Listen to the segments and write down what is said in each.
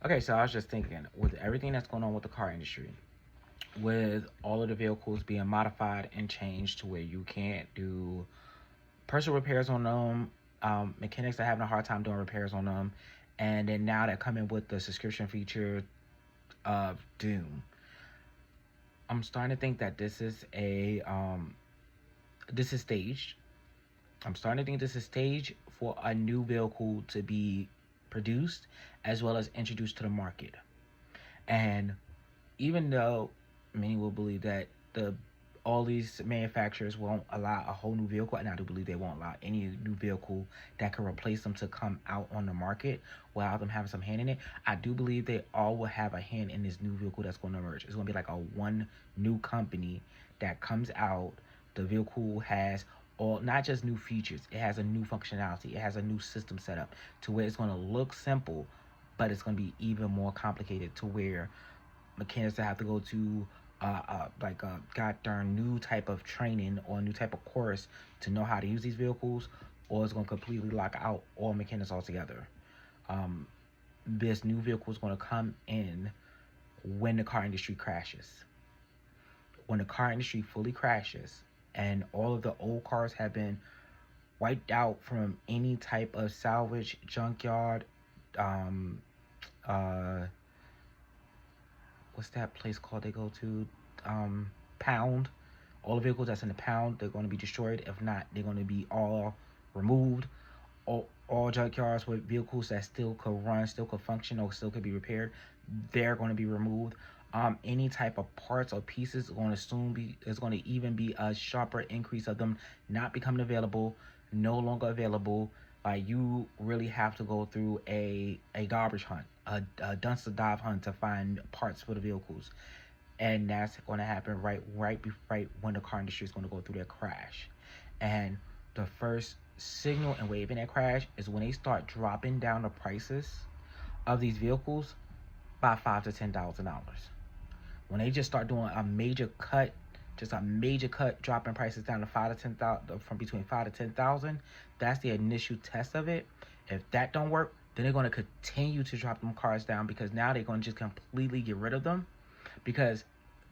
Okay, so I was just thinking, with everything that's going on with the car industry, with all of the vehicles being modified and changed to where you can't do personal repairs on them, mechanics are having a hard time doing repairs on them, and then now they're coming with the subscription feature of Doom. I'm starting to think that this is staged. I'm starting to think this is staged for a new vehicle to be produced as well as introduced to the market. And even though many will believe that the all these manufacturers won't allow a whole new vehicle, and I do believe they won't allow any new vehicle that can replace them to come out on the market without them having some hand in it. I do believe they all will have a hand in this new vehicle that's going to emerge. It's going to be like a one new company that comes out. The vehicle has all, not just new features, it has a new functionality, it has a new system set up to where it's going to look simple, but it's going to be even more complicated to where mechanics that have to go to like a god darn new type of training or a new type of course to know how to use these vehicles, or it's going to completely lock out all mechanics altogether. Um, this new vehicle is going to come in when the car industry crashes. When the car industry fully crashes and all of the old cars have been wiped out from any type of salvage, junkyard, um, uh, what's that place called they go to? Pound. All the vehicles that's in the pound, they're going to be destroyed. If not, they're going to be all removed. All junkyards with vehicles that still could run, still could function, or still could be repaired, they're going to be removed. Any type of parts or pieces are going to soon be, is going to even be a sharper increase of them not becoming available, no longer available. Like, you really have to go through a garbage hunt, a dumpster dive hunt to find parts for the vehicles, and that's going to happen right when the car industry is going to go through their crash. And the first signal and wave in that crash is when they start dropping down the prices of these vehicles by $5,000 to $10,000. When they just start doing a major cut, just a major cut, dropping prices down to 5 to 10,000, from between 5 to 10,000. That's the initial test of it. If that don't work, then they're going to continue to drop them cars down, because now they're going to just completely get rid of them, because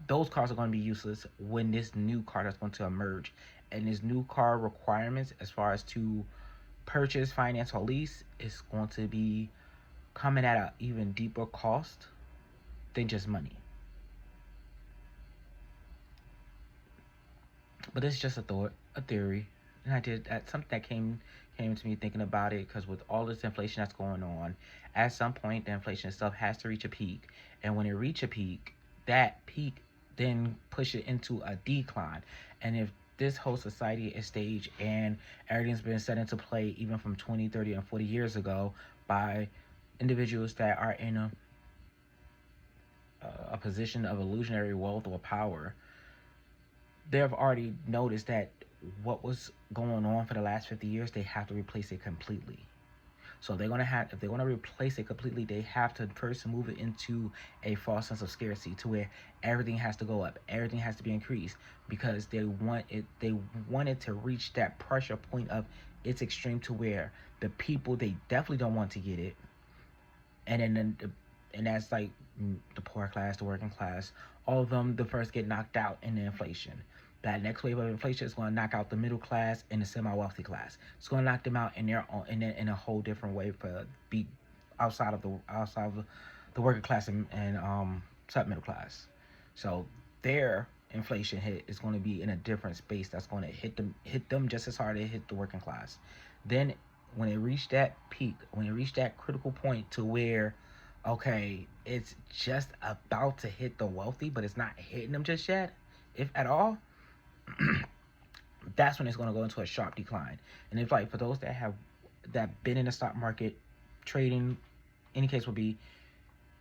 those cars are going to be useless when this new car that's going to emerge, and this new car requirements as far as to purchase, finance, or lease is going to be coming at an even deeper cost than just money. But it's just a thought, a theory, and I did that something that came to me thinking about it, because with all this inflation that's going on, at some point the inflation itself has to reach a peak, and when it reach a peak, that peak then push it into a decline. And if this whole society is staged and everything's been set into play even from 20, 30, and 40 years ago by individuals that are in a position of illusionary wealth or power, they've already noticed that what was going on for the last 50 years, they have to replace it completely. So they're gonna have, if they're gonna replace it completely, they have to first move it into a false sense of scarcity, to where everything has to go up, everything has to be increased, because they want it to reach that pressure point of it's extreme, to where the people, they definitely don't want to get it, and then and that's like the poor class, the working class, all of them the first get knocked out in the inflation. That next wave of inflation is going to knock out the middle class and the semi-wealthy class. It's going to knock them out in their own, in a whole different way, for be outside of the working class and sub middle class. So their inflation hit is going to be in a different space, that's going to hit them just as hard as it hit the working class. Then when it reached that peak, when it reached that critical point to where, okay, it's just about to hit the wealthy, but it's not hitting them just yet, if at all, that's when it's going to go into a sharp decline. And if, like, for those that been in the stock market trading, any case would be,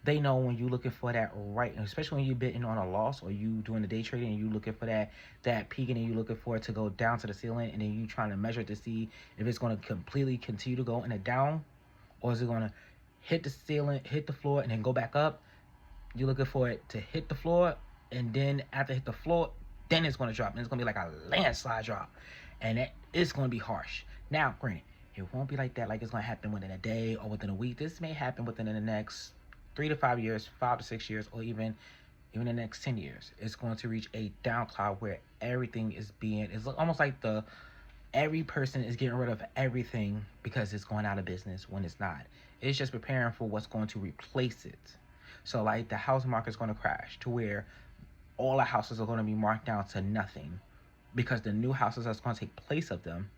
they know when you looking for that, right, especially when you're betting on a loss, or you doing the day trading and you looking for that peak, and then you looking for it to go down to the ceiling, and then you trying to measure it to see if it's going to completely continue to go in a down, or is it going to hit the ceiling, hit the floor, and then go back up. You're looking for it to hit the floor, and then after hit the floor, then it's going to drop, and it's going to be like a landslide drop, and it's going to be harsh. Now, granted, it won't be like that, like it's going to happen within a day or within a week. This may happen within the next 3 to 5 years, 5 to 6 years, or even the next 10 years, it's going to reach a down cloud where everything is being, it's almost like every person is getting rid of everything because it's going out of business when it's not. It's just preparing for what's going to replace it. So like the housing market is going to crash to where all the houses are going to be marked down to nothing, because the new houses that's going to take place of them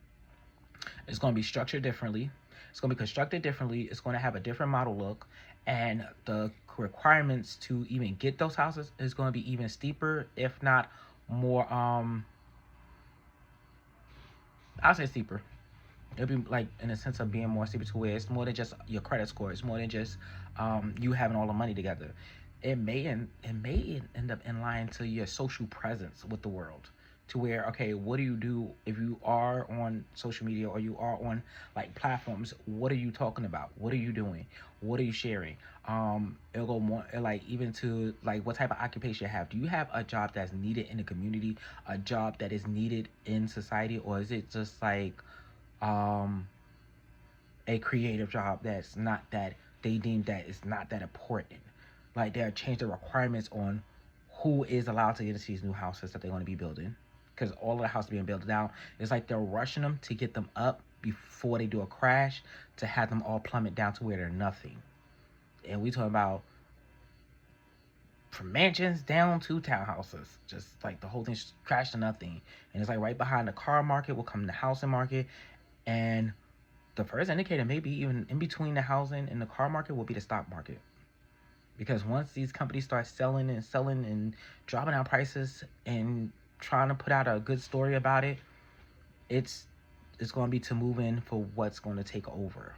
is going to be structured differently. It's going to be constructed differently. It's going to have a different model look, and the requirements to even get those houses is going to be even steeper, if not more. I'll say steeper. It'll be like in a sense of being more steeper to where it's more than just your credit score. It's more than just you having all the money together. It may end up in line to your social presence with the world, to where, okay, what do you do if you are on social media or you are on like platforms? What are you talking about? What are you doing? What are you sharing? It'll go more like even to like what type of occupation you have. Do you have a job that's needed in the community, a job that is needed in society, or is it just like a creative job that's not, that they deem that is not that important? Like they'll change the requirements on who is allowed to get into these new houses that they're going to be building, because all of the houses being built now, it's like they're rushing them to get them up before they do a crash, to have them all plummet down to where they're nothing. And we talking about from mansions down to townhouses, just like the whole thing crashed to nothing. And it's like right behind the car market will come the housing market, and the first indicator maybe even in between the housing and the car market will be the stock market. Because once these companies start selling and dropping down prices and trying to put out a good story about it, it's going to be to move in for what's going to take over.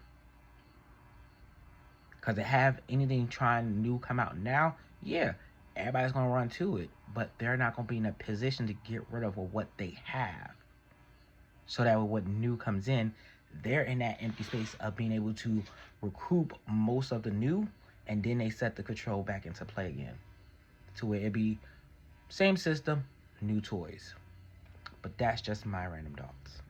Because to have anything trying new come out now, yeah, everybody's going to run to it, but they're not going to be in a position to get rid of what they have. So that when what new comes in, they're in that empty space of being able to recoup most of the new, and then they set the control back into play again, to where it be same system, new toys. But that's just my random thoughts.